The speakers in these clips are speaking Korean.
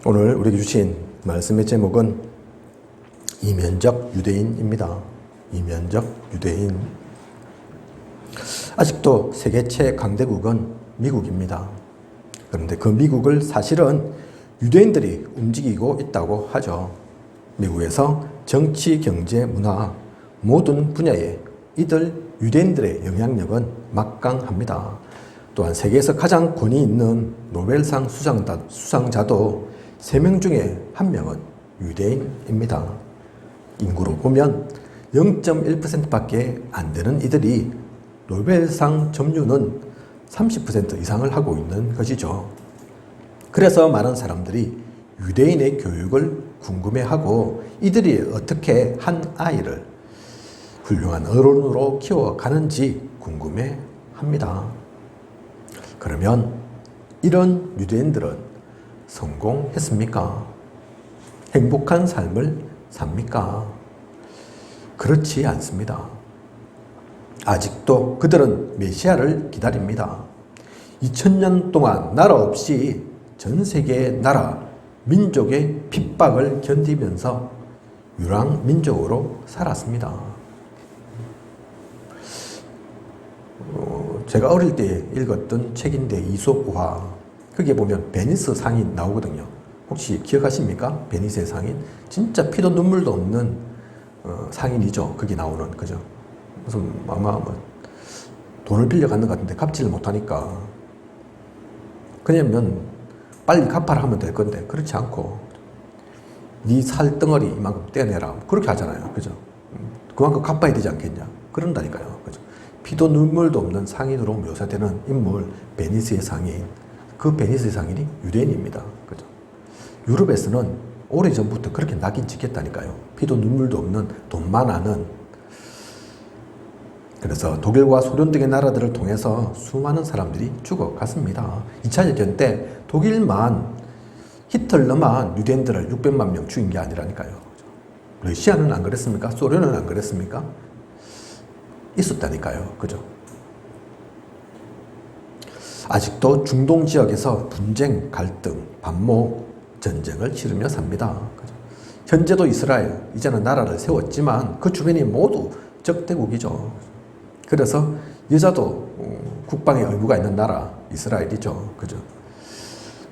오늘 우리에게 주신 말씀의 제목은 이면적 유대인입니다. 이면적 유대인. 아직도 세계 최강대국은 미국입니다. 그런데 그 미국을 사실은 유대인들이 움직이고 있다고 하죠. 미국에서 정치, 경제, 문화 모든 분야에 이들 유대인들의 영향력은 막강합니다. 또한 세계에서 가장 권위 있는 노벨상 수상자도 3명 중에 1명은 유대인입니다. 인구로 보면 0.1%밖에 안 되는 이들이 노벨상 점유는 30% 이상을 하고 있는 것이죠. 그래서 많은 사람들이 유대인의 교육을 궁금해하고 이들이 어떻게 한 아이를 훌륭한 어른으로 키워가는지 궁금해합니다. 그러면 이런 유대인들은 성공했습니까? 행복한 삶을 삽니까? 그렇지 않습니다. 아직도 그들은 메시아를 기다립니다. 2000년 동안 나라 없이 전 세계의 나라, 민족의 핍박을 견디면서 유랑민족으로 살았습니다. 제가 어릴 때 읽었던 책인데 이솝우화, 거기에 보면 베니스 상인 나오거든요. 혹시 기억하십니까? 베니스의 상인. 진짜 피도 눈물도 없는 상인이죠. 거기 나오는, 그죠? 무슨 아마 돈을 빌려갔는 것 같은데 갚지를 못하니까 그러면 빨리 갚아라 하면 될 건데 그렇지 않고 네 살덩어리 이만큼 떼내라 그렇게 하잖아요. 그죠? 그만큼 갚아야 되지 않겠냐? 그런다니까요. 그죠? 피도 눈물도 없는 상인으로 묘사되는 인물 베니스의 상인. 그 베니스의 상인이 유대인입니다. 그죠? 유럽에서는 오래전부터 그렇게 낙인 찍혔다니까요. 피도 눈물도 없는 돈만 아는. 그래서 독일과 소련 등의 나라들을 통해서 수많은 사람들이 죽어갔습니다. 2차 대전 때 독일만, 히틀러만 유대인들을 600만 명 죽인 게 아니라니까요. 러시아는 안 그랬습니까? 소련은 안 그랬습니까? 있었다니까요. 그죠? 아직도 중동 지역에서 분쟁, 갈등, 반목, 전쟁을 치르며 삽니다. 그죠? 현재도 이스라엘, 이제는 나라를 세웠지만 그 주변이 모두 적대국이죠. 그래서 여자도 국방의 의무가 있는 나라, 이스라엘이죠. 그죠?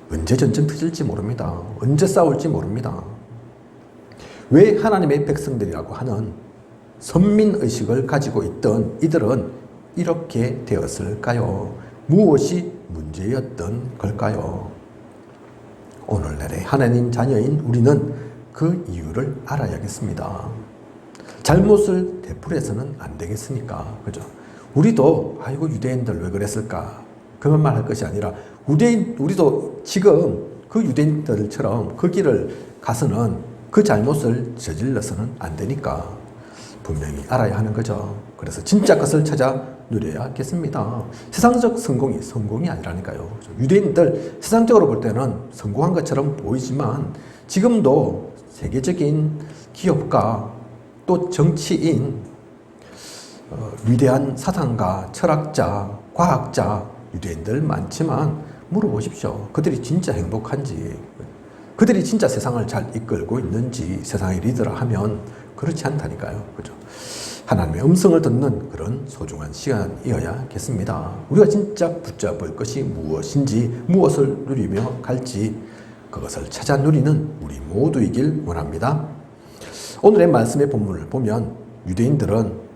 언제 전쟁 터질지 모릅니다. 언제 싸울지 모릅니다. 왜 하나님의 백성들이라고 하는 선민의식을 가지고 있던 이들은 이렇게 되었을까요? 무엇이 문제였던 걸까요? 오늘날의 하나님 자녀인 우리는 그 이유를 알아야겠습니다. 잘못을 되풀이해서는 안 되겠으니까. 그죠? 우리도 아이고 유대인들 왜 그랬을까? 그런 말 할 것이 아니라 우리도 지금 그 유대인들처럼 그 길을 가서는 그 잘못을 저질러서는 안 되니까 분명히 알아야 하는 거죠. 그래서 진짜 것을 찾아 누려야겠습니다. 세상적 성공이 아니라니까요. 유대인들 세상적으로 볼 때는 성공한 것처럼 보이지만 지금도 세계적인 기업가 또 정치인, 위대한 사상가, 철학자, 과학자, 유대인들 많지만 물어보십시오. 그들이 진짜 행복한지, 그들이 진짜 세상을 잘 이끌고 있는지, 세상의 리더라 하면 그렇지 않다니까요. 그죠? 하나님의 음성을 듣는 그런 소중한 시간이어야겠습니다. 우리가 진짜 붙잡을 것이 무엇인지, 무엇을 누리며 갈지, 그것을 찾아 누리는 우리 모두이길 원합니다. 오늘의 말씀의 본문을 보면 유대인들은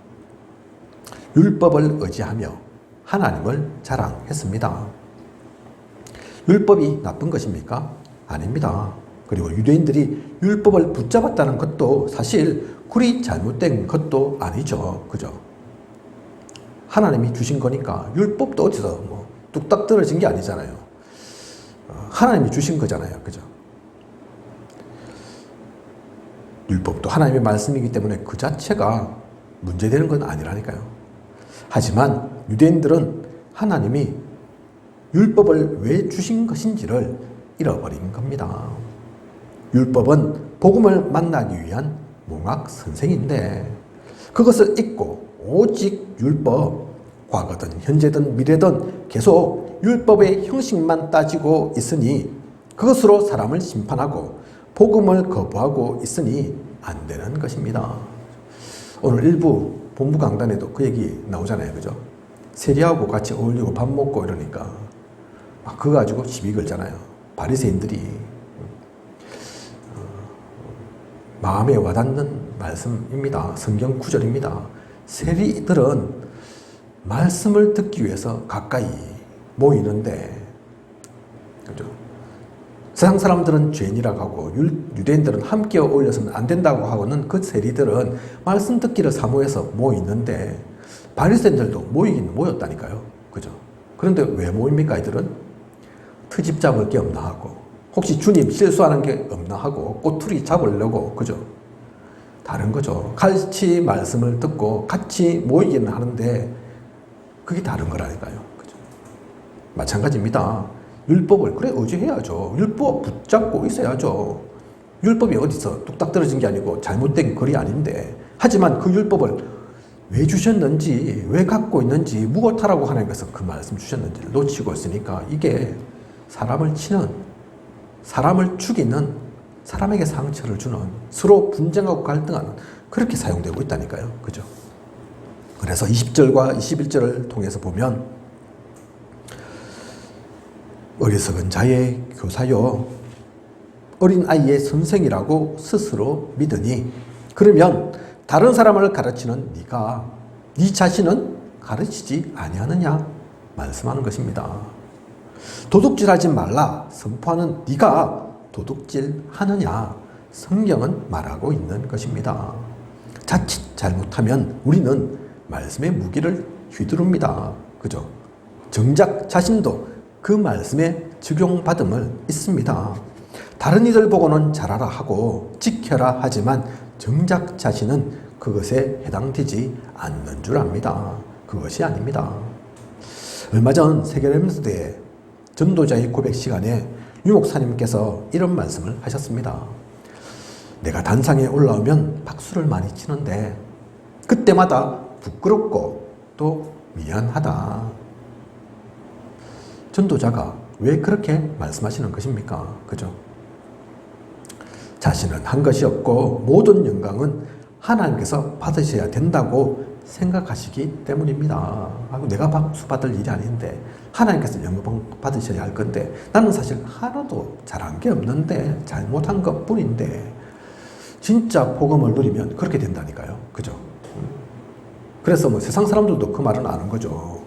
율법을 의지하며 하나님을 자랑했습니다. 율법이 나쁜 것입니까? 아닙니다. 그리고 유대인들이 율법을 붙잡았다는 것도 사실 그리 잘못된 것도 아니죠. 그죠? 하나님이 주신 거니까 율법도 어디서 뚝딱 떨어진 게 아니잖아요. 하나님이 주신 거잖아요. 그죠? 율법도 하나님의 말씀이기 때문에 그 자체가 문제되는 건 아니라니까요. 하지만 유대인들은 하나님이 율법을 왜 주신 것인지를 잃어버린 겁니다. 율법은 복음을 만나기 위한 몽학 선생인데 그것을 잊고 오직 율법, 과거든 현재든 미래든 계속 율법의 형식만 따지고 있으니 그것으로 사람을 심판하고 복음을 거부하고 있으니 안 되는 것입니다. 오늘 일부 본부 강단에도 그 얘기 나오잖아요. 그죠? 세리하고 같이 어울리고 밥 먹고 이러니까 막 그거 가지고 시비 걸잖아요. 바리새인들이 마음에 와닿는 말씀입니다. 성경 구절입니다. 세리들은 말씀을 듣기 위해서 가까이 모이는데, 그죠? 세상 사람들은 죄인이라고 하고 유대인들은 함께 어울려서는 안 된다고 하고는 그 세리들은 말씀 듣기를 사모해서 모이는데 바리새인들도 모이긴 모였다니까요. 그죠? 그런데 왜 모입니까? 이들은 트집 잡을 게 없나 하고, 혹시 주님 실수하는 게 없나 하고 꼬투리 잡으려고, 그죠? 다른 거죠. 같이 말씀을 듣고 같이 모이기는 하는데 그게 다른 거라니까요. 그죠? 마찬가지입니다. 율법을 그래 의지해야죠. 율법 붙잡고 있어야죠. 율법이 어디서 뚝딱 떨어진 게 아니고 잘못된 글이 아닌데, 하지만 그 율법을 왜 주셨는지, 왜 갖고 있는지, 무엇하라고 하나님께서 그 말씀 주셨는지를 놓치고 있으니까 이게 사람을 치는, 사람을 죽이는, 사람에게 상처를 주는, 서로 분쟁하고 갈등하는, 그렇게 사용되고 있다니까요. 그죠? 그래서 20절과 21절을 통해서 보면 어리석은 자의 교사요 어린 아이의 선생이라고 스스로 믿으니 그러면 다른 사람을 가르치는 네가 네 자신은 가르치지 아니하느냐 말씀하는 것입니다. 도둑질하지 말라 선포하는 네가 도둑질하느냐 성경은 말하고 있는 것입니다. 자칫 잘못하면 우리는 말씀의 무기를 휘두릅니다. 그죠? 정작 자신도 그 말씀에 적용받음을 있습니다. 다른 이들 보고는 잘하라 하고 지켜라 하지만 정작 자신은 그것에 해당되지 않는 줄 압니다. 그것이 아닙니다. 얼마 전 세계렘스대의 전도자의 고백 시간에 유 목사님께서 이런 말씀을 하셨습니다. 내가 단상에 올라오면 박수를 많이 치는데 그때마다 부끄럽고 또 미안하다. 전도자가 왜 그렇게 말씀하시는 것입니까? 그죠? 자신은 한 것이 없고 모든 영광은 하나님께서 받으셔야 된다고 생각하시기 때문입니다. 내가 박수 받을 일이 아닌데 하나님께서 영광 받으셔야 할 건데 나는 사실 하나도 잘한 게 없는데 잘못한 것 뿐인데 진짜 복음을 누리면 그렇게 된다니까요. 그죠? 그래서 뭐 세상 사람들도 그 말은 아는 거죠.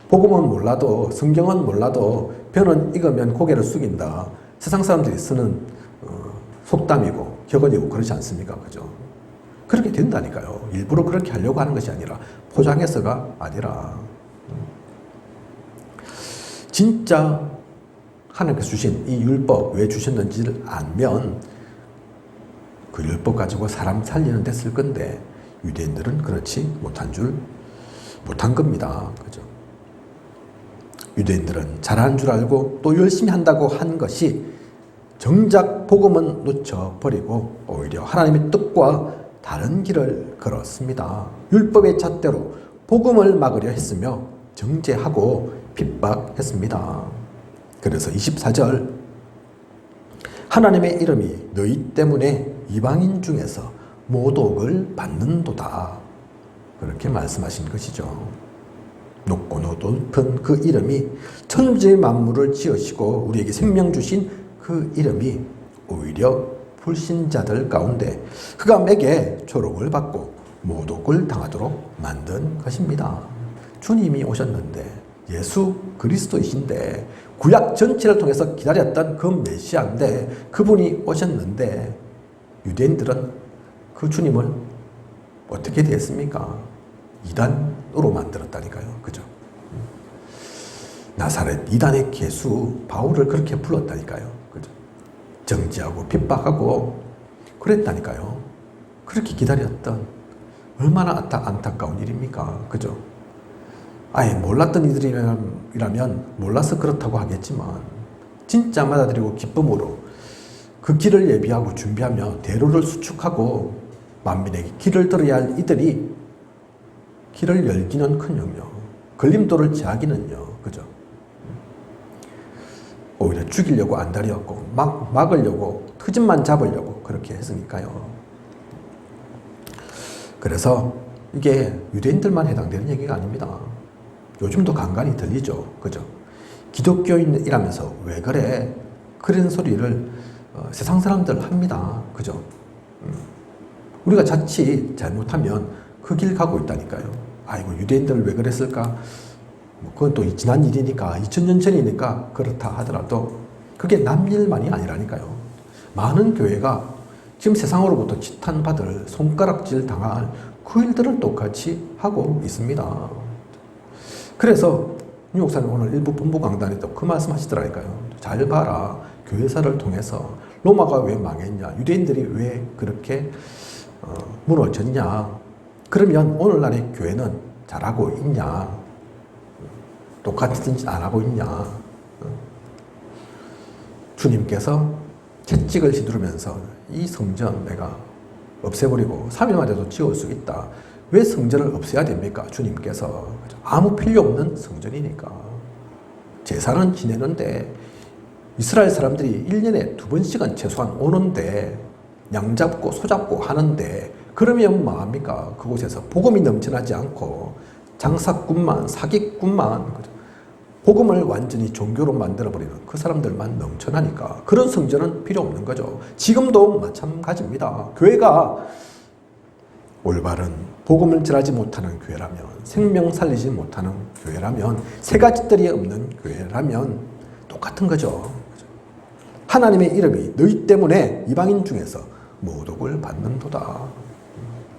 복음은 몰라도 성경은 몰라도 벼는 익으면 고개를 숙인다. 세상 사람들이 쓰는 속담이고 격언이고 그렇지 않습니까? 그죠? 그렇게 된다니까요. 일부러 그렇게 하려고 하는 것이 아니라 포장해서가 아니라 진짜 하나님께서 주신 이 율법 왜 주셨는지를 알면 그 율법 가지고 사람 살리는 데 쓸 건데 유대인들은 그렇지 못한 겁니다. 그죠? 유대인들은 잘한 줄 알고 또 열심히 한다고 한 것이 정작 복음은 놓쳐버리고 오히려 하나님의 뜻과 다른 길을 걸었습니다. 율법의 잣대로 복음을 막으려 했으며 정죄하고 핍박했습니다. 그래서 24절 하나님의 이름이 너희 때문에 이방인 중에서 모독을 받는도다. 그렇게 말씀하신 것이죠. 높고 높은 그 이름이 천지 만물을 지으시고 우리에게 생명 주신 그 이름이 오히려 불신자들 가운데 흑암에게 조롱을 받고 모독을 당하도록 만든 것입니다. 주님이 오셨는데 예수 그리스도이신데 구약 전체를 통해서 기다렸던 그 메시아인데 그분이 오셨는데 유대인들은 그 주님을 어떻게 됐습니까? 이단으로 만들었다니까요. 그죠? 나사렛 이단의 개수 바울을 그렇게 불렀다니까요. 그죠? 정죄하고 핍박하고 그랬다니까요. 그렇게 기다렸던 얼마나 안타까운 일입니까? 그죠? 아예 몰랐던 이들이라면 몰라서 그렇다고 하겠지만 진짜 받아들이고 기쁨으로 그 길을 예비하고 준비하며 대로를 수축하고 만민에게 길을 들어야 할 이들이 길을 열기는커녕 걸림돌을 제하기는요. 그죠? 오히려 죽이려고 안달이었고 막으려고 트집만 잡으려고 그렇게 했으니까요. 그래서 이게 유대인들만 해당되는 얘기가 아닙니다. 요즘도 간간히 들리죠. 그죠? 기독교인이라면서 왜 그래? 그런 소리를 세상 사람들 합니다. 그죠? 우리가 자칫 잘못하면 그 길 가고 있다니까요. 아이고, 유대인들 왜 그랬을까? 그건 또 지난 일이니까, 2000년 전이니까 그렇다 하더라도 그게 남 일만이 아니라니까요. 많은 교회가 지금 세상으로부터 지탄받을, 손가락질 당할 그 일들을 똑같이 하고 있습니다. 그래서 유 목사님 오늘 일부 본부 강단에도 그 말씀 하시더라니까요. 잘 봐라. 교회사를 통해서 로마가 왜 망했냐, 유대인들이 왜 그렇게 무너졌냐. 그러면 오늘날의 교회는 잘하고 있냐, 똑같은 짓 안 하고 있냐. 주님께서 채찍을 휘두르면서 이 성전 내가 없애버리고 3일만 돼도 지울 수 있다. 왜 성전을 없애야 됩니까? 주님께서. 아무 필요 없는 성전이니까. 제사는 지내는데 이스라엘 사람들이 1년에 2번씩은 최소한 오는데 양 잡고 소 잡고 하는데 그러면 뭐합니까? 그곳에서 복음이 넘쳐나지 않고 장사꾼만, 사기꾼만, 복음을 완전히 종교로 만들어버리는 그 사람들만 넘쳐나니까 그런 성전은 필요 없는 거죠. 지금도 마찬가지입니다. 교회가 올바른 복음을 전하지 못하는 교회라면, 생명 살리지 못하는 교회라면, 세 가지들이 없는 교회라면 똑같은 거죠. 하나님의 이름이 너희 때문에 이방인 중에서 모독을 받는도다.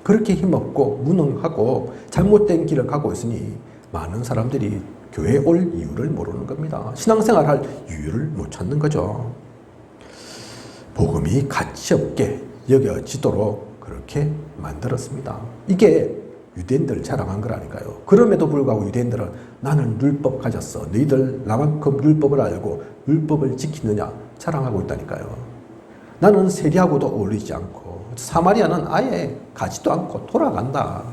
그렇게 힘없고 무능하고 잘못된 길을 가고 있으니 많은 사람들이 교회에 올 이유를 모르는 겁니다. 신앙생활 할 이유를 못 찾는 거죠. 복음이 가치없게 여겨지도록 그렇게 만들었습니다. 이게 유대인들 자랑한 거라니까요. 그럼에도 불구하고 유대인들은 나는 율법 가졌어. 너희들 나만큼 율법을 알고 율법을 지키느냐 자랑하고 있다니까요. 나는 세리하고도 어울리지 않고 사마리아는 아예 가지도 않고 돌아간다.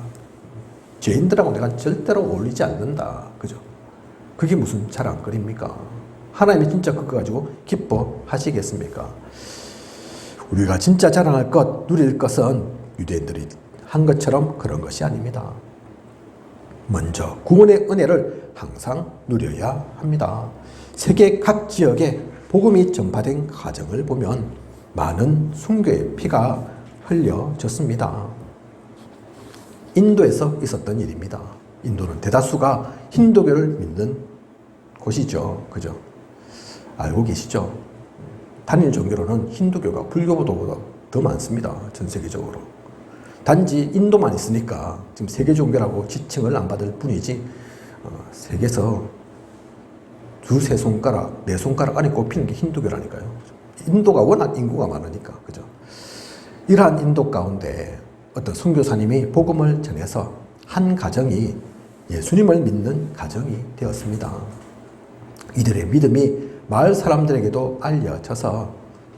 죄인들하고 내가 절대로 어울리지 않는다. 그죠? 그게 무슨 자랑거리입니까? 하나님이 진짜 그거 가지고 기뻐하시겠습니까? 우리가 진짜 자랑할 것, 누릴 것은 유대인들이 한 것처럼 그런 것이 아닙니다. 먼저 구원의 은혜를 항상 누려야 합니다. 세계 각 지역에 복음이 전파된 과정을 보면 많은 순교의 피가 흘려졌습니다. 인도에서 있었던 일입니다. 인도는 대다수가 힌두교를 믿는 곳이죠. 그죠? 알고 계시죠? 단일 종교로는 힌두교가 불교보다 더 많습니다. 전 세계적으로. 단지 인도만 있으니까 지금 세계 종교라고 지칭을 안 받을 뿐이지 세계에서 두세 손가락, 네 손가락 안에 꼽히는 게 힌두교라니까요. 인도가 워낙 인구가 많으니까. 그죠? 이러한 인도 가운데 어떤 선교사님이 복음을 전해서 한 가정이 예수님을 믿는 가정이 되었습니다. 이들의 믿음이 마을 사람들에게도 알려져서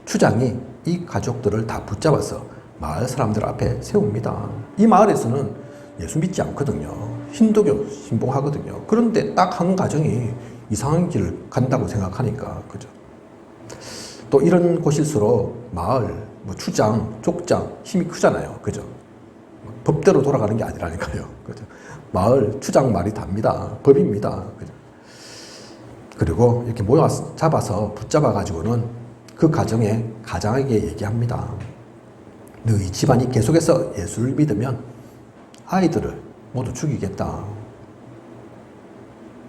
추장이 이 가족들을 다 붙잡아서 마을 사람들 앞에 세웁니다. 이 마을에서는 예수 믿지 않거든요. 힌두교 신봉하거든요. 그런데 딱 한 가정이 이상한 길을 간다고 생각하니까, 그죠? 또 이런 곳일수록 마을, 추장, 족장 힘이 크잖아요. 그죠? 법대로 돌아가는 게 아니라니까요. 그죠? 마을 추장 말이 답니다. 법입니다. 그죠? 그리고 이렇게 모여 잡아서 붙잡아 가지고는 그 가장에게 얘기합니다. 너희 집안이 계속해서 예수를 믿으면 아이들을 모두 죽이겠다.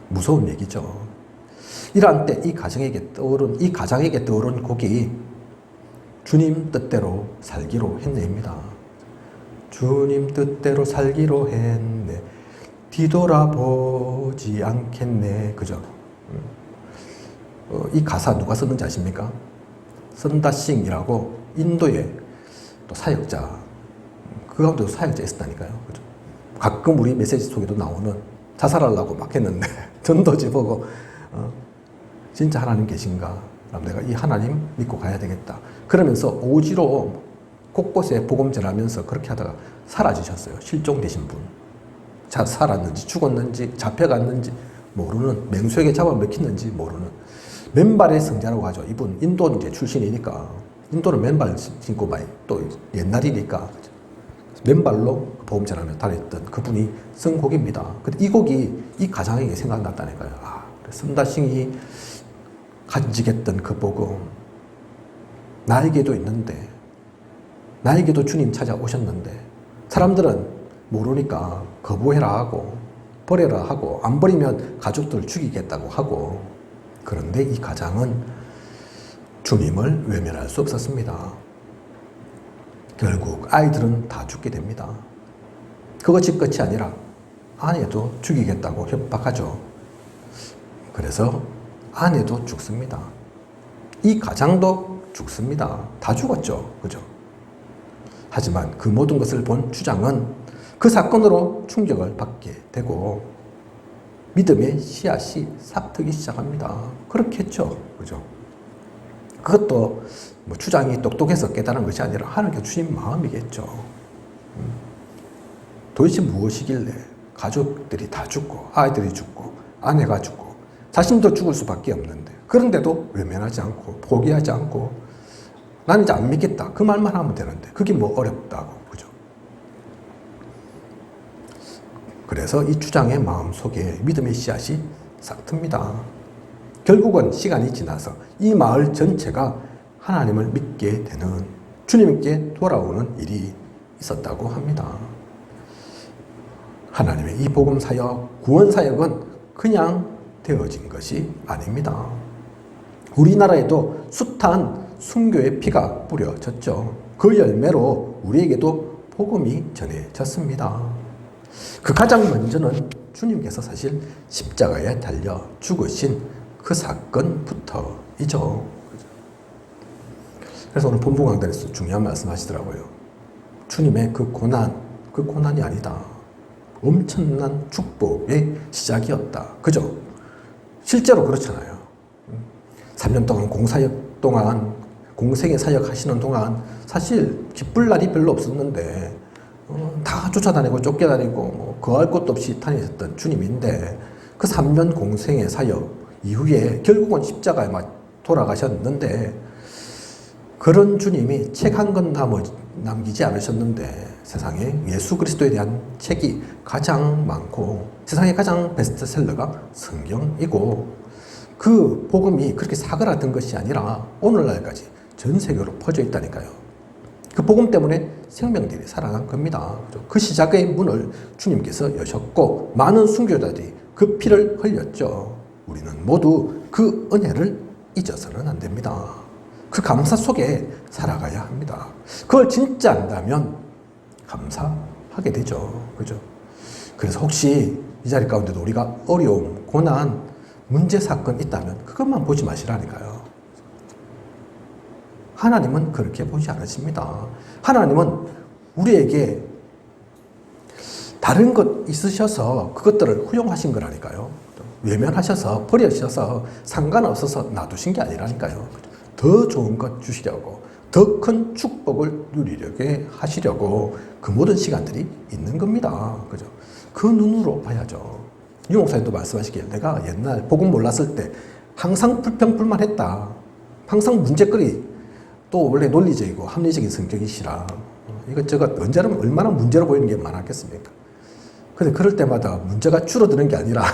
무서운 얘기죠. 이러한 때 이 가장에게 떠오른 곡이 주님 뜻대로 살기로 했네입니다. 주님 뜻대로 살기로 했네. 뒤돌아보지 않겠네. 그죠? 이 가사 누가 썼는지 아십니까? 선다싱이라고 인도의 또 사역자, 그 가운데도 사역자 있었다니까요. 그죠? 가끔 우리 메시지 속에도 나오는 자살하려고 막 했는데 전도지 보고 진짜 하나님 계신가? 내가 이 하나님 믿고 가야 되겠다. 그러면서 오지로 곳곳에 복음 전하면서 그렇게 하다가 사라지셨어요. 실종되신 분. 살았는지 죽었는지 잡혀갔는지 모르는, 맹수에게 잡아먹혔는지 모르는 맨발의 성자라고 하죠. 이분 인도 이제 출신이니까 인도는 맨발 신고 많이 또 옛날이니까 맨발로 복음 전하며 다녔던 그분이 쓴 곡입니다. 근데 이 곡이 이 가장에게 생각났다니까요. 선다싱이 간직했던 그 복음 나에게도 있는데 나에게도 주님 찾아오셨는데 사람들은 모르니까 거부해라 하고 버려라 하고 안 버리면 가족들 죽이겠다고 하고 그런데 이 가장은 주님을 외면할 수 없었습니다. 결국 아이들은 다 죽게 됩니다. 그것이 끝이 아니라 아내도 죽이겠다고 협박하죠. 그래서 아내도 죽습니다. 이 가장도 죽습니다. 다 죽었죠. 그죠? 하지만 그 모든 것을 본 주장은 그 사건으로 충격을 받게 되고 믿음의 씨앗이 싹트기 시작합니다. 그렇게 했죠. 그죠? 그것도 뭐 주장이 똑똑해서 깨달은 것이 아니라 하나님께 주신 마음이겠죠. 도대체 무엇이길래 가족들이 다 죽고 아이들이 죽고 아내가 죽고 자신도 죽을 수밖에 없는데 그런데도 외면하지 않고 포기하지 않고 나는 이제 안 믿겠다. 그 말만 하면 되는데 그게 뭐 어렵다고. 그죠? 그래서 이 주장의 마음속에 믿음의 씨앗이 싹틉니다. 결국은 시간이 지나서 이 마을 전체가 하나님을 믿게 되는 주님께 돌아오는 일이 있었다고 합니다. 하나님의 이 복음사역, 구원사역은 그냥 되어진 것이 아닙니다. 우리나라에도 숱한 순교의 피가 뿌려졌죠. 그 열매로 우리에게도 복음이 전해졌습니다. 그 가장 먼저는 주님께서 사실 십자가에 달려 죽으신 그 사건부터이죠. 그래서 오늘 본부 강단에서 중요한 말씀 하시더라고요. 주님의 그 고난이 아니다. 엄청난 축복의 시작이었다. 그죠? 실제로 그렇잖아요. 3년 동안 공사역 동안 공생의 사역 하시는 동안 사실 기쁠 날이 별로 없었는데 다 쫓아다니고 쫓겨다니고 뭐 거할 곳도 없이 다니셨던 주님인데 그 3년 공생의 사역 이후에 결국은 십자가에 돌아가셨는데 그런 주님이 책 한 권 남기지 않으셨는데 세상에 예수 그리스도에 대한 책이 가장 많고 세상에 가장 베스트셀러가 성경이고 그 복음이 그렇게 사그라든 것이 아니라 오늘날까지 전 세계로 퍼져 있다니까요. 그 복음 때문에 생명들이 살아난 겁니다. 그 시작의 문을 주님께서 여셨고 많은 순교자들이 그 피를 흘렸죠. 우리는 모두 그 은혜를 잊어서는 안 됩니다. 그 감사 속에 살아가야 합니다. 그걸 진짜 안다면 감사하게 되죠. 그죠? 그래서 혹시 이 자리 가운데도 우리가 어려움, 고난, 문제, 사건 있다면 그것만 보지 마시라니까요. 하나님은 그렇게 보지 않으십니다. 하나님은 우리에게 다른 것 있으셔서 그것들을 허용하신 거라니까요. 외면하셔서 버리셔서 상관없어서 놔두신 게 아니라니까요. 더 좋은 것 주시려고 더 큰 축복을 누리려게 하시려고 그 모든 시간들이 있는 겁니다. 그죠? 그 눈으로 봐야죠. 유 목사님도 말씀하시기에 내가 옛날 복음 몰랐을 때 항상 불평불만했다. 항상 문제거리 또 원래 논리적이고 합리적인 성격이시라 이것저것 언제라면 얼마나 문제로 보이는 게 많았겠습니까? 근데 그럴 때마다 문제가 줄어드는 게 아니라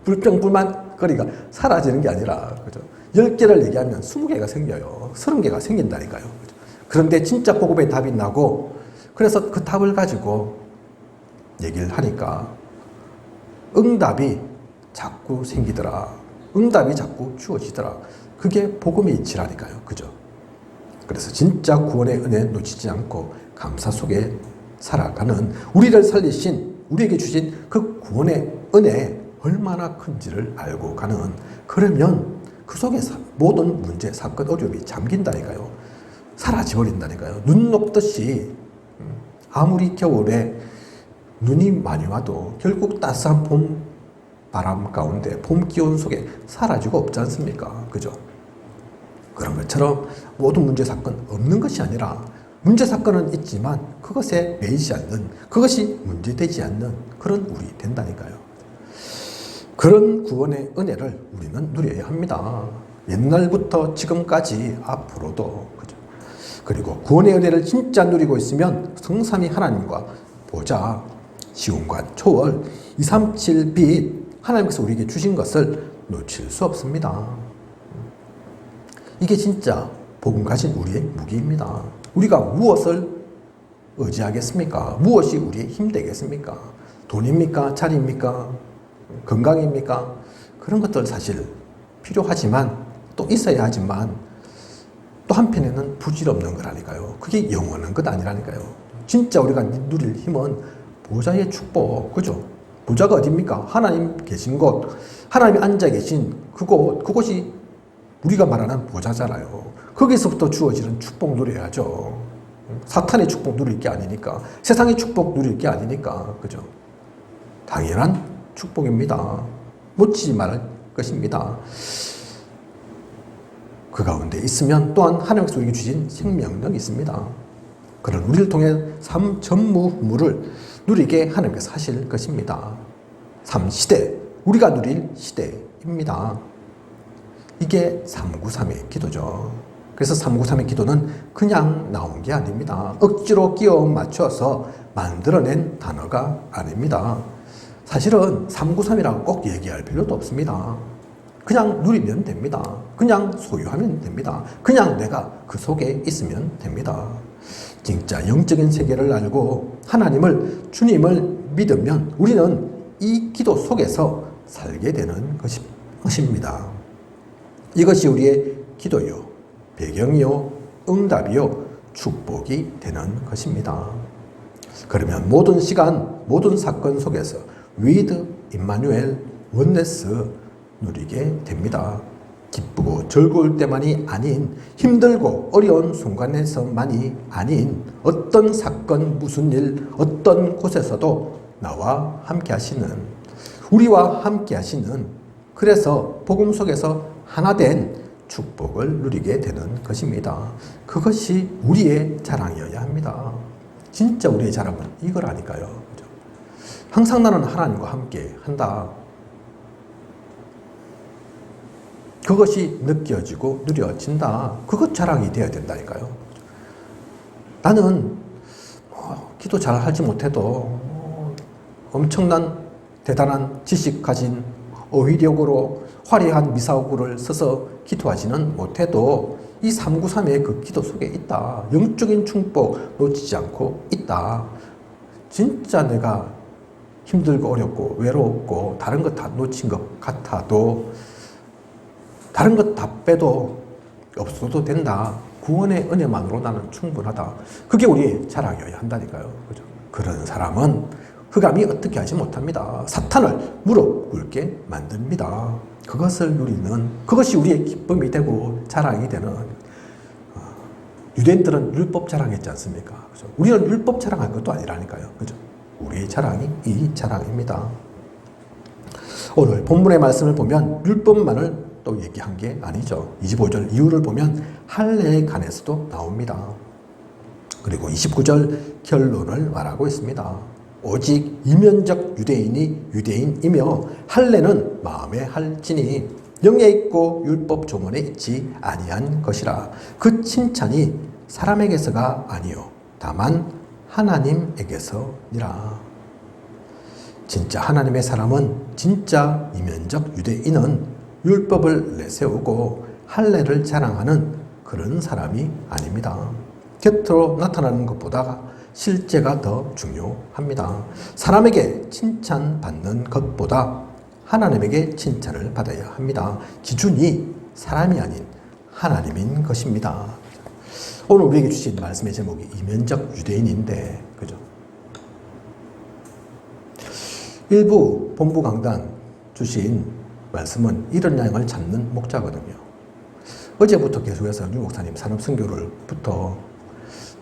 불평불만거리가 사라지는 게 아니라 그죠? 10개를 얘기하면 20개가 생겨요. 30개가 생긴다니까요. 그죠? 그런데 진짜 복음의 답이 나고 그래서 그 답을 가지고 얘기를 하니까 응답이 자꾸 생기더라. 응답이 자꾸 주어지더라. 그게 복음의 이치라니까요. 그죠? 그래서 진짜 구원의 은혜 놓치지 않고 감사 속에 살아가는 우리를 살리신 우리에게 주신 그 구원의 은혜 얼마나 큰지를 알고 가는 그러면 그 속에 모든 문제, 사건, 어려움이 잠긴다니까요. 사라져버린다니까요. 눈 녹듯이 아무리 겨울에 눈이 많이 와도 결국 따스한 봄 바람 가운데 봄 기온 속에 사라지고 없지 않습니까? 그죠? 그런 것처럼 모든 문제, 사건 없는 것이 아니라 문제, 사건은 있지만 그것에 매이지 않는 그것이 문제되지 않는 그런 우리 된다니까요. 그런 구원의 은혜를 우리는 누려야 합니다. 옛날부터 지금까지 앞으로도. 그죠? 그리고 구원의 은혜를 진짜 누리고 있으면 성삼위 하나님과 보좌, 시온관, 초월, 237빛 하나님께서 우리에게 주신 것을 놓칠 수 없습니다. 이게 진짜 복음 가진 우리의 무기입니다. 우리가 무엇을 의지하겠습니까? 무엇이 우리의 힘 되겠습니까? 돈입니까? 자리입니까? 건강입니까? 그런 것들 사실 필요하지만 또 있어야 하지만 또 한편에는 부질없는 거라니까요. 그게 영원한 것 아니라니까요. 진짜 우리가 누릴 힘은 보좌의 축복, 그죠? 보좌가 어디입니까? 하나님 계신 곳, 하나님이 앉아 계신 그곳이 우리가 말하는 보좌잖아요. 거기서부터 주어지는 축복 누려야죠. 사탄의 축복 누릴 게 아니니까, 세상의 축복 누릴 게 아니니까, 그죠? 당연한 축복입니다. 놓치지 말을 것입니다. 그 가운데 있으면 또한 하나님께서 우리에게 주신 생명력이 있습니다. 그런 우리를 통해 삶 전무후무를 누리게 하나님께서 하실 것입니다. 삶 시대, 우리가 누릴 시대입니다. 이게 393의 기도죠. 그래서 393의 기도는 그냥 나온 게 아닙니다. 억지로 끼워 맞춰서 만들어낸 단어가 아닙니다. 사실은 393이라고 꼭 얘기할 필요도 없습니다. 그냥 누리면 됩니다. 그냥 소유하면 됩니다. 그냥 내가 그 속에 있으면 됩니다. 진짜 영적인 세계를 알고 하나님을, 주님을 믿으면 우리는 이 기도 속에서 살게 되는 것입니다. 이것이 우리의 기도요, 배경이요, 응답이요, 축복이 되는 것입니다. 그러면 모든 시간, 모든 사건 속에서 with 임마누엘, 원네스 누리게 됩니다. 기쁘고 즐거울 때만이 아닌, 힘들고 어려운 순간에서만이 아닌, 어떤 사건, 무슨 일, 어떤 곳에서도 나와 함께 하시는, 우리와 함께 하시는, 그래서 복음 속에서 하나 된 축복을 누리게 되는 것입니다. 그것이 우리의 자랑이어야 합니다. 진짜 우리의 자랑은 이거라니까요. 항상 나는 하나님과 함께 한다. 그것이 느껴지고 누려진다. 그것 자랑이 되어야 된다니까요. 나는 기도 잘 하지 못해도 엄청난 대단한 지식 가진 어휘력으로 화려한 미사오구를 써서 기도하지는 못해도 이 393의 그 기도 속에 있다. 영적인 축복 놓치지 않고 있다. 진짜 내가 힘들고 어렵고 외롭고 다른 것 다 놓친 것 같아도, 다른 것 다 빼도 없어도 된다. 구원의 은혜만으로 나는 충분하다. 그게 우리의 자랑이어야 한다니까요. 그죠? 그런 사람은 흑암이 어떻게 하지 못합니다. 사탄을 무릎 꿇게 만듭니다. 그것을 누리는, 그것이 우리의 기쁨이 되고 자랑이 되는. 유대인들은 율법 자랑했지 않습니까? 그죠? 우리는 율법 자랑할 것도 아니라니까요. 그죠? 우리의 자랑이 이 자랑입니다. 오늘 본문의 말씀을 보면 율법만을 또 얘기한 게 아니죠. 25절 이후를 보면 할례에 관해서도 나옵니다. 그리고 29절 결론을 말하고 있습니다. 오직 이면적 유대인이 유대인이며 할례는 마음에 할지니 영에 있고 율법 조문에 있지 아니한 것이라. 그 칭찬이 사람에게서가 아니요 다만 하나님에게서니라. 진짜 하나님의 사람은, 진짜 이면적 유대인은 율법을 내세우고 할례를 자랑하는 그런 사람이 아닙니다. 겉으로 나타나는 것보다 실제가 더 중요합니다. 사람에게 칭찬받는 것보다 하나님에게 칭찬을 받아야 합니다. 기준이 사람이 아닌 하나님인 것입니다. 오늘 우리에게 주신 말씀의 제목이 이면적 유대인인데, 그죠? 일부 본부 강단 주신 말씀은 이런 양을 잡는 목자거든요. 어제부터 계속해서 류 목사님 산업선교를부터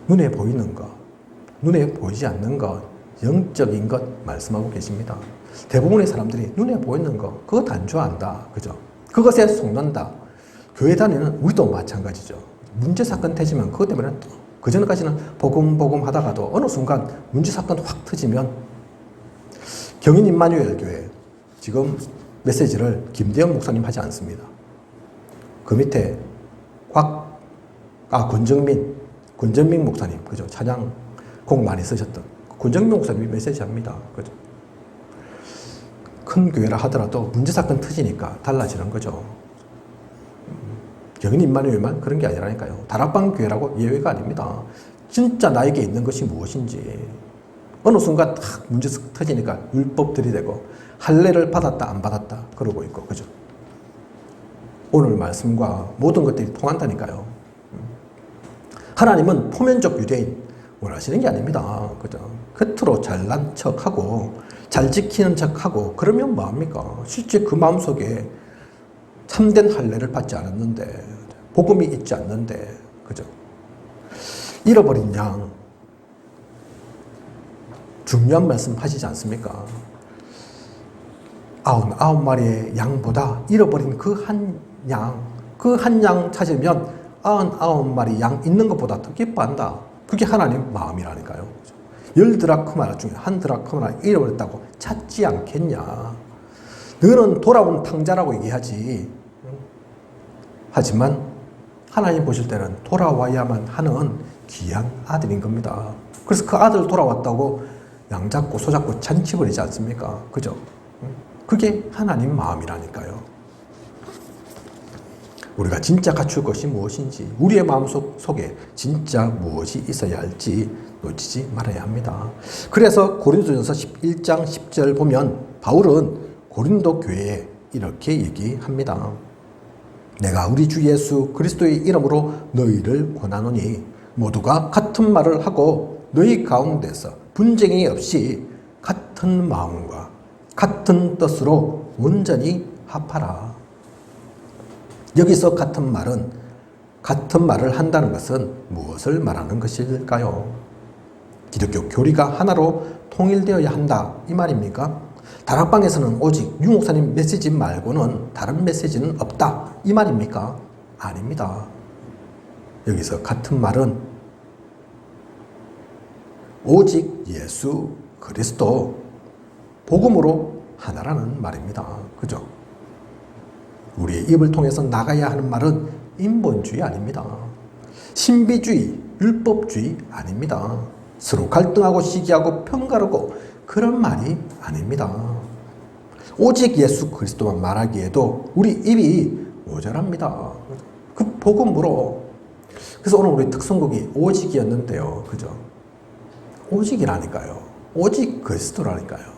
눈에 보이는 것, 눈에 보이지 않는 것, 영적인 것 말씀하고 계십니다. 대부분의 사람들이 눈에 보이는 것, 그것 안 좋아한다. 그죠? 그것에 속는다. 교회 다니는 우리도 마찬가지죠. 문제 사건 터지면 그것 때문에 그 전까지는 복음 하다가도 어느 순간 문제 사건 확 터지면, 경인 임마누엘 교회 지금 메시지를 김대영 목사님 하지 않습니다. 그 밑에 권정민 목사님, 그죠? 찬양 곡 많이 쓰셨던 권정민 목사님이 메시지 합니다. 그죠? 큰 교회라 하더라도 문제사건 터지니까 달라지는 거죠. 영인입만 외만 그런 게 아니라니까요. 다락방 교회라고 예외가 아닙니다. 진짜 나에게 있는 것이 무엇인지 어느 순간 딱 문제 터지니까 율법 들이대고 할례를 받았다 안 받았다 그러고 있고, 그죠? 오늘 말씀과 모든 것들이 통한다니까요. 하나님은 포면적 유대인 원하시는 게 아닙니다. 그죠? 겉으로 잘난 척하고 잘 지키는 척하고 그러면 뭐합니까? 실제 그 마음속에 참된 할례를 받지 않았는데, 복음이 있지 않는데, 그죠? 잃어버린 양, 중요한 말씀 하시지 않습니까? 99마리의 양보다 잃어버린 그 한 양 찾으면 99마리 양 있는 것보다 더 기뻐한다. 그게 하나님 마음이라니까요. 10드라크마나 중에 1드라크마나 잃어버렸다고 찾지 않겠냐. 너는 돌아온 탕자라고 얘기하지. 하지만 하나님 보실 때는 돌아와야만 하는 귀한 아들인 겁니다. 그래서 그 아들 돌아왔다고 양 잡고 소 잡고 잔치 벌이지 않습니까? 그죠? 그게 하나님 마음이라니까요. 우리가 진짜 갖출 것이 무엇인지, 우리의 마음속에 진짜 무엇이 있어야 할지 놓치지 말아야 합니다. 그래서 고린도전서 11장 10절 보면 바울은 고린도 교회에 이렇게 얘기합니다. 내가 우리 주 예수 그리스도의 이름으로 너희를 권하노니 모두가 같은 말을 하고 너희 가운데서 분쟁이 없이 같은 마음과 같은 뜻으로 온전히 합하라. 여기서 같은 말을 한다는 것은 무엇을 말하는 것일까요? 기독교 교리가 하나로 통일되어야 한다 이 말입니까? 다락방에서는 오직 유 목사님 메시지 말고는 다른 메시지는 없다 이 말입니까? 아닙니다. 여기서 같은 말은 오직 예수 그리스도 복음으로 하나라는 말입니다. 그죠? 우리의 입을 통해서 나가야 하는 말은 인본주의 아닙니다. 신비주의, 율법주의 아닙니다. 서로 갈등하고 시기하고 편가르고 그런 말이 아닙니다. 오직 예수 그리스도만 말하기에도 우리 입이 모자랍니다. 그 복음으로. 그래서 오늘 우리 특성곡이 오직이었는데요. 그죠? 오직이라니까요. 오직 그리스도라니까요.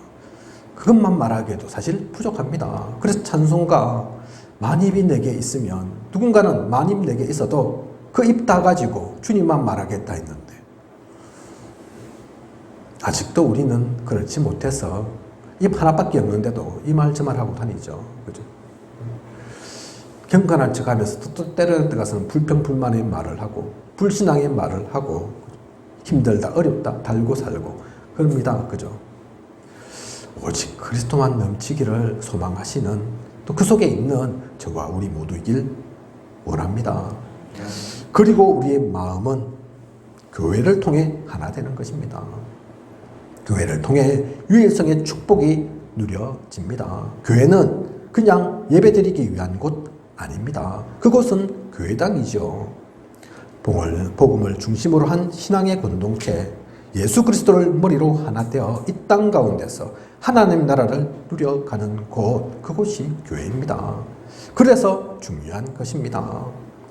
그것만 말하기에도 사실 부족합니다. 그래서 찬송가 만입이 내게 있으면, 누군가는 만입 내게 있어도 그 입 다 가지고 주님만 말하겠다 했는데 아직도 우리는 그렇지 못해서 입 하나밖에 없는데도 이 말 저 말 하고 다니죠. 그죠? 경건한 척 하면서 또 때려 들어가서는 불평불만의 말을 하고 불신앙의 말을 하고 힘들다 어렵다 달고 살고 그럽니다. 그죠? 오직 그리스도만 넘치기를 소망하시는, 또 그 속에 있는 저와 우리 모두이길 원합니다. 그리고 우리의 마음은 교회를 통해 하나 되는 것입니다. 교회를 통해 유일성의 축복이 누려집니다. 교회는 그냥 예배드리기 위한 곳 아닙니다. 그곳은 교회당이죠. 복음을 중심으로 한 신앙의 공동체, 예수 그리스도를 머리로 하나 되어 이 땅 가운데서 하나님 나라를 누려가는 곳, 그곳이 교회입니다. 그래서 중요한 것입니다.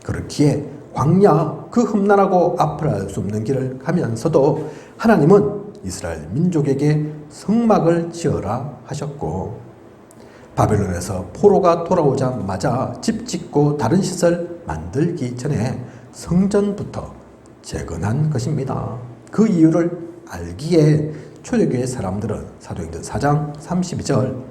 그렇기에 광야, 그 험난하고 앞을 알 수 없는 길을 가면서도 하나님은 이스라엘 민족에게 성막을 지어라 하셨고, 바벨론에서 포로가 돌아오자마자 집 짓고 다른 시설 만들기 전에 성전부터 재건한 것입니다. 그 이유를 알기에 초대교회 사람들은 사도행전 4장 32절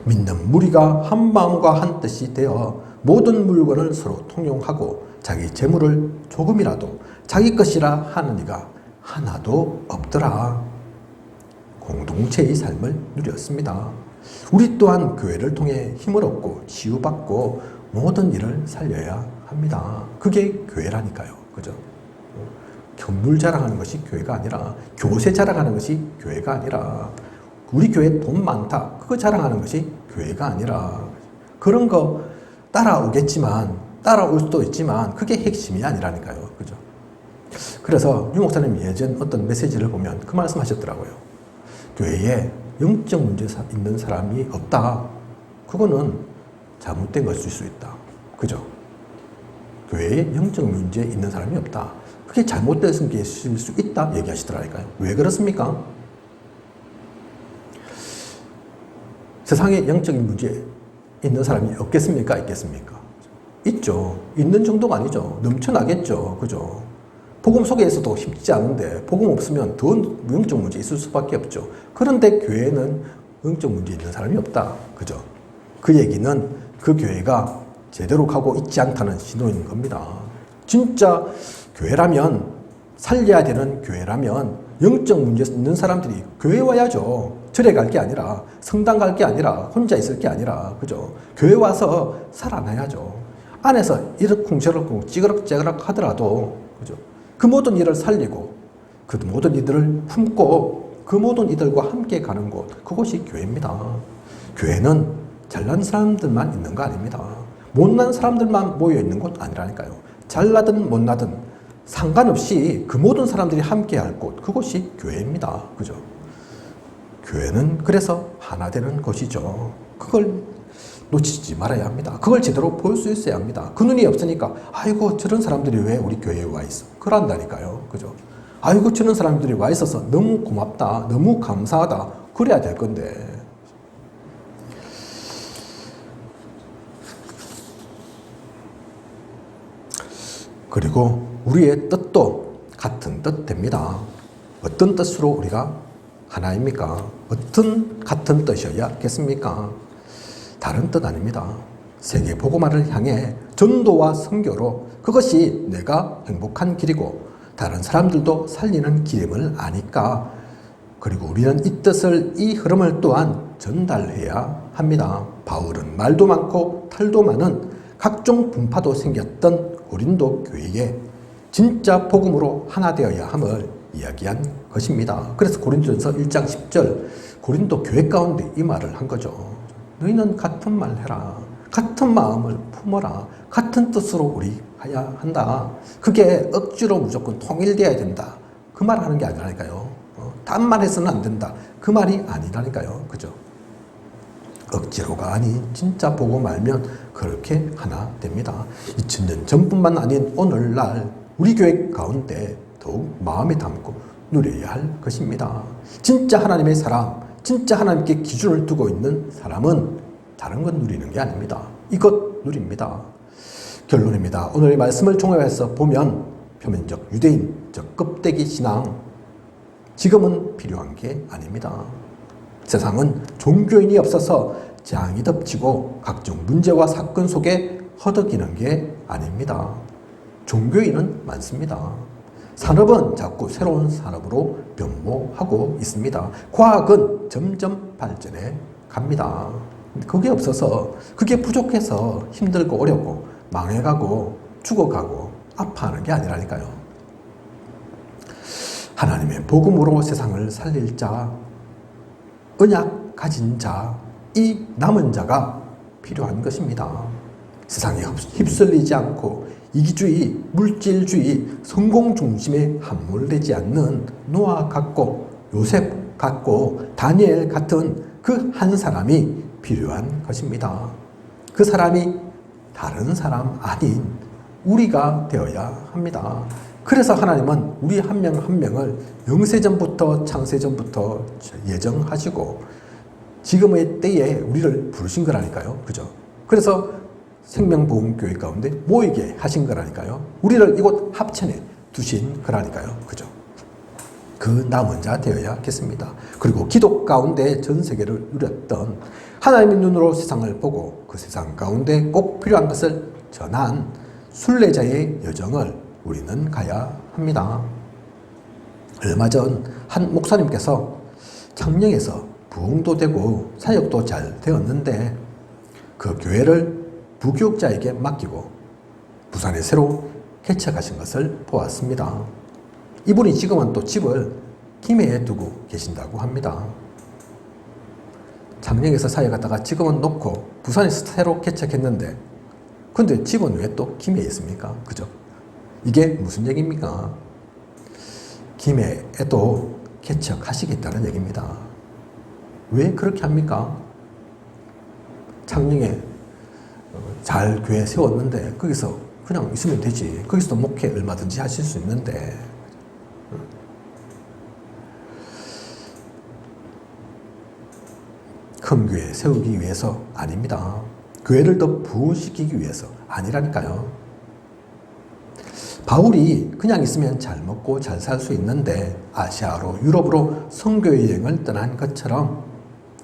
믿는 무리가 한 마음과 한 뜻이 되어 모든 물건을 서로 통용하고 자기 재물을 조금이라도 자기 것이라 하는 이가 하나도 없더라. 공동체의 삶을 누렸습니다. 우리 또한 교회를 통해 힘을 얻고 치유받고 모든 일을 살려야 합니다. 그게 교회라니까요. 그죠? 견물 자랑하는 것이 교회가 아니라, 교세 자랑하는 것이 교회가 아니라, 우리 교회 돈 많다 그거 자랑하는 것이 교회가 아니라, 그런 거 따라올 수도 있지만 그게 핵심이 아니라니까요. 그죠? 그래서 유 목사님이 예전 어떤 메시지를 보면 그 말씀 하셨더라고요. 교회에 영적 문제 있는 사람이 없다. 그거는 잘못된 것일 수 있다. 그죠? 교회에 영적 문제 있는 사람이 없다. 그게 잘못된 것일 수 있다 얘기하시더라니까요. 왜 그렇습니까? 세상에 영적인 문제 있는 사람이 없겠습니까? 있겠습니까? 있죠. 있는 정도가 아니죠. 넘쳐나겠죠. 그죠? 복음 속에서도 쉽지 않은데 복음 없으면 더 영적 문제 있을 수밖에 없죠. 그런데 교회는 영적 문제 있는 사람이 없다. 그죠? 그 얘기는 그 교회가 제대로 가고 있지 않다는 신호인 겁니다. 진짜 교회라면, 살려야 되는 교회라면 영적 문제 있는 사람들이 교회 와야죠. 절에 갈 게 아니라, 성당 갈 게 아니라, 혼자 있을 게 아니라, 그죠? 교회 와서 살아나야죠. 안에서 이러쿵저러쿵 찌그럭찌그럭 하더라도, 그죠? 그 모든 일을 살리고, 그 모든 이들을 품고, 그 모든 이들과 함께 가는 곳, 그곳이 교회입니다. 교회는 잘난 사람들만 있는 거 아닙니다. 못난 사람들만 모여 있는 곳 아니라니까요. 잘나든 못나든 상관없이 그 모든 사람들이 함께 할 곳, 그곳이 교회입니다. 그죠? 교회는 그래서 하나 되는 것이죠. 그걸 놓치지 말아야 합니다. 그걸 제대로 볼 수 있어야 합니다. 그 눈이 없으니까 아이고 저런 사람들이 왜 우리 교회에 와 있어? 그런다니까요. 그죠? 아이고 저런 사람들이 와 있어서 너무 고맙다. 너무 감사하다. 그래야 될 건데. 그리고 우리의 뜻도 같은 뜻 됩니다. 어떤 뜻으로 우리가 하나입니까? 어떤 같은 뜻이어야겠습니까? 다른 뜻 아닙니다. 세계 복음화를 향해 전도와 선교로 그것이 내가 행복한 길이고 다른 사람들도 살리는 길임을 아니까 그리고 우리는 이 뜻을 이 흐름을 또한 전달해야 합니다. 바울은 말도 많고 탈도 많은 각종 분파도 생겼던 고린도 교회에 진짜 복음으로 하나 되어야 함을 이야기한 것입니다. 그래서 고린도전서 1장 10절 고린도 교회 가운데 이 말을 한 거죠. 너희는 같은 말 해라. 같은 마음을 품어라. 같은 뜻으로 우리 해야 한다. 그게 억지로 무조건 통일되어야 된다. 그 말 하는 게 아니라니까요. 단말 해서는 안 된다. 그 말이 아니라니까요. 그죠? 억지로가 아닌 진짜 보고 말면 그렇게 하나 됩니다. 2000년 전뿐만 아닌 오늘날 우리 교회 가운데 더욱 마음에 담고 누려야 할 것입니다. 진짜 하나님의 사람, 진짜 하나님께 기준을 두고 있는 사람은 다른 것 누리는 게 아닙니다. 이것 누립니다. 결론입니다. 오늘의 말씀을 종합해서 보면 표면적 유대인적 껍데기 신앙 지금은 필요한 게 아닙니다. 세상은 종교인이 없어서 장이 덮치고 각종 문제와 사건 속에 허덕이는 게 아닙니다. 종교인은 많습니다. 산업은 자꾸 새로운 산업으로 변모하고 있습니다. 과학은 점점 발전해 갑니다. 그게 없어서, 그게 부족해서 힘들고 어렵고 망해가고 죽어가고 아파하는 게 아니라니까요. 하나님의 복음으로 세상을 살릴 자, 언약 가진 자, 이 남은 자가 필요한 것입니다. 세상에 휩쓸리지 않고 이기주의, 물질주의, 성공 중심에 함몰되지 않는 노아 같고 요셉 같고 다니엘 같은 그 한 사람이 필요한 것입니다. 그 사람이 다른 사람 아닌 우리가 되어야 합니다. 그래서 하나님은 우리 한 명 한 명을 영세전부터 창세전부터 예정하시고 지금의 때에 우리를 부르신 거라니까요. 그죠? 그래서 생명보험교회 가운데 모이게 하신 거라니까요. 우리를 이곳 합천에 두신 거라니까요. 그죠? 그 남은 자 되어야겠습니다. 그리고 기독 가운데 전 세계를 누렸던 하나님의 눈으로 세상을 보고 그 세상 가운데 꼭 필요한 것을 전한 순례자의 여정을 우리는 가야 합니다. 얼마 전 한 목사님께서 창녕에서 부흥도 되고 사역도 잘 되었는데 그 교회를 부교육자에게 맡기고 부산에 새로 개척하신 것을 보았습니다. 이분이 지금은 또 집을 김해에 두고 계신다고 합니다. 창녕에서 사역하다가 지금은 놓고 부산에서 새로 개척했는데 근데 집은 왜 또 김해에 있습니까? 그죠? 이게 무슨 얘기입니까? 김해에도 개척하시겠다는 얘기입니다. 왜 그렇게 합니까? 창녕에 잘 교회 세웠는데 거기서 그냥 있으면 되지. 거기서도 목회 얼마든지 하실 수 있는데 큰 교회 세우기 위해서 아닙니다. 교회를 더 부흥시키기 위해서 아니라니까요. 바울이 그냥 있으면 잘 먹고 잘 살 수 있는데 아시아로 유럽으로 선교 여행을 떠난 것처럼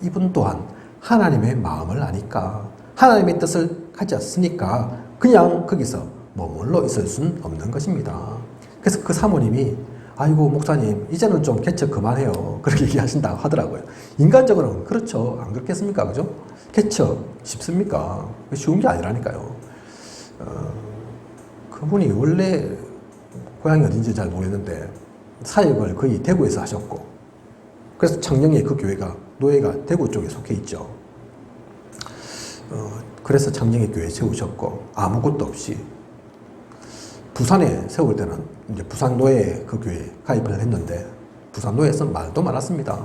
이분 또한 하나님의 마음을 아니까 하나님의 뜻을 가졌으니까 그냥 거기서 머물러 있을 수는 없는 것입니다. 그래서 그 사모님이 아이고 목사님 이제는 좀 개척 그만해요 그렇게 얘기하신다고 하더라고요. 인간적으로는 그렇죠. 안 그렇겠습니까? 그죠? 개척 쉽습니까? 쉬운 게 아니라니까요. 그분이 원래 고향이 어딘지 잘 모르겠는데 사역을 거의 대구에서 하셨고 그래서 창녕에 그 교회가 노예가 대구 쪽에 속해 있죠. 그래서 창녕에 교회 세우셨고 아무것도 없이 부산에 세울 때는 이제 부산 노예 그 교회에 가입을 했는데 부산 노예에서 말도 많았습니다.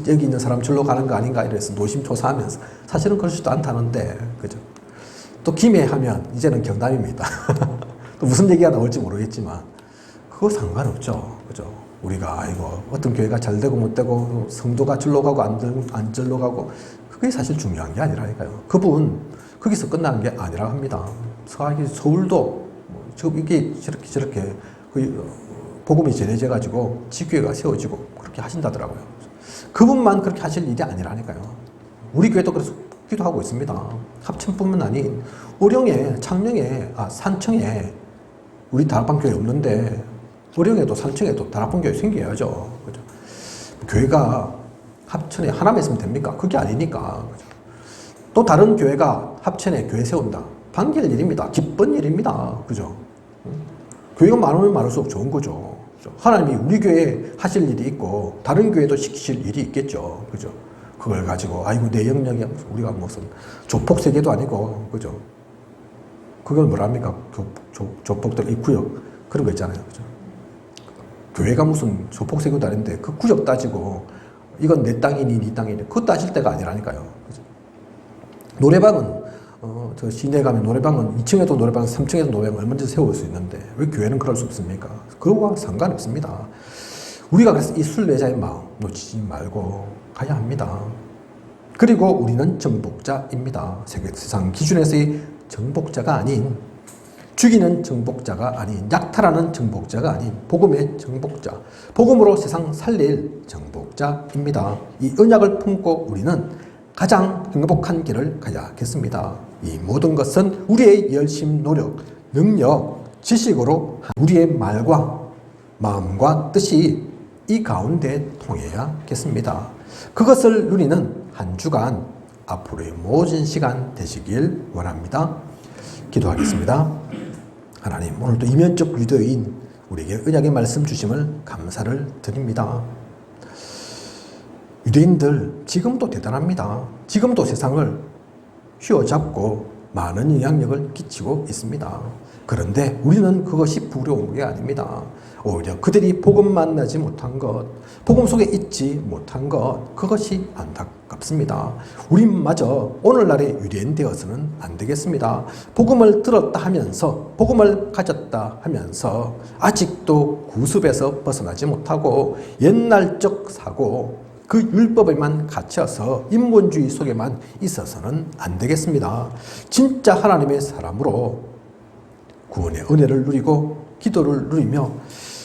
여기 있는 사람 절로 가는 거 아닌가 이래서 노심초사하면서 사실은 그렇지도 않다는데 그죠? 또 김해 하면 이제는 경남입니다. 또 무슨 얘기가 나올지 모르겠지만 그거 상관없죠. 그죠? 우리가 아이고 어떤 교회가 잘 되고 못 되고 성도가 절로 가고 안 절로 가고 그게 사실 중요한 게 아니라니까요. 그분 거기서 끝나는 게 아니라 합니다. 서울도 지금 이게 저렇게 복음이 전해져 가지고 지교회가 세워지고 그렇게 하신다더라고요. 그분만 그렇게 하실 일이 아니라니까요. 우리 교회도 그래서 기도하고 있습니다. 합천뿐만 아닌 의령에, 창녕에, 산청에 우리 다락방교회 없는데 의령에도 산청에도 다락방교회 생겨야죠. 그죠? 교회가 합천에 하나만 있으면 됩니까? 그게 아니니까. 그죠? 또 다른 교회가 합천에 교회 세운다. 반길 일입니다. 기쁜 일입니다. 그죠? 교회가 많으면 많을수록 좋은 거죠. 하나님이 우리 교회에 하실 일이 있고 다른 교회도 시키실 일이 있겠죠. 그죠? 그걸 가지고 아이고 내 영역이 우리가 무슨 조폭세계도 아니고 그죠? 그걸 뭐랍니까? 조폭들 입구역 그런 거 있잖아요. 그죠? 교회가 무슨 조폭세계도 아닌데 그 구역 따지고 이건 내 땅이니 네 땅이니 그거 따질 때가 아니라니까요. 그죠? 노래방은 저 시내 가면 노래방은 2층에도 노래방, 3층에도 노래방 얼마든지 세울 수 있는데 왜 교회는 그럴 수 없습니까? 그거와 상관없습니다. 우리가 그래서 이 순례자의 마음 놓치지 말고 가야 합니다. 그리고 우리는 정복자입니다. 세상 기준에서의 정복자가 아닌 죽이는 정복자가 아닌 약탈하는 정복자가 아닌 복음의 정복자, 복음으로 세상 살릴 정복자입니다. 이 언약을 품고 우리는 가장 행복한 길을 가야겠습니다. 이 모든 것은 우리의 열심, 노력, 능력, 지식으로 우리의 말과 마음과 뜻이 이 가운데 통해야겠습니다. 그것을 누리는 한 주간 앞으로의 모든 시간 되시길 원합니다. 기도하겠습니다. 하나님, 오늘도 이면적 유대인 우리에게 언약의 말씀 주심을 감사를 드립니다. 유대인들 지금도 대단합니다. 지금도 세상을 휘어잡고 많은 영향력을 끼치고 있습니다. 그런데 우리는 그것이 부러운 게 아닙니다. 오히려 그들이 복음 만나지 못한 것, 복음 속에 있지 못한 것, 그것이 안타깝습니다. 우리마저 오늘날의 유대인 되어서는 안 되겠습니다. 복음을 들었다 하면서, 복음을 가졌다 하면서 아직도 구습에서 벗어나지 못하고 옛날적 사고, 그 율법에만 갇혀서 인본주의 속에만 있어서는 안 되겠습니다. 진짜 하나님의 사람으로 구원의 은혜를 누리고 기도를 누리며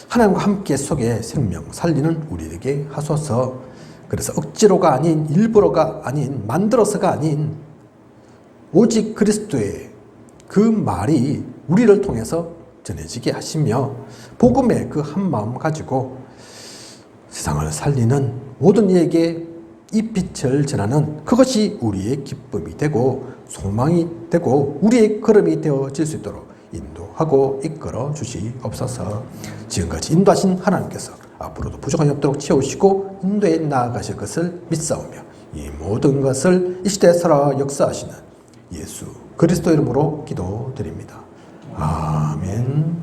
하나님과 함께 속에 생명 살리는 우리에게 하소서. 그래서 억지로가 아닌, 일부러가 아닌, 만들어서가 아닌 오직 그리스도의 그 말이 우리를 통해서 전해지게 하시며 복음의 그 한 마음 가지고 세상을 살리는 모든 이에게 이 빛을 전하는 그것이 우리의 기쁨이 되고 소망이 되고 우리의 걸음이 되어질 수 있도록 인도하고 이끌어 주시옵소서. 지금까지 인도하신 하나님께서 앞으로도 부족함이 없도록 채우시고 인도에 나아가실 것을 믿사오며 이 모든 것을 이 시대에 살아 역사하시는 예수 그리스도 이름으로 기도드립니다. 아멘.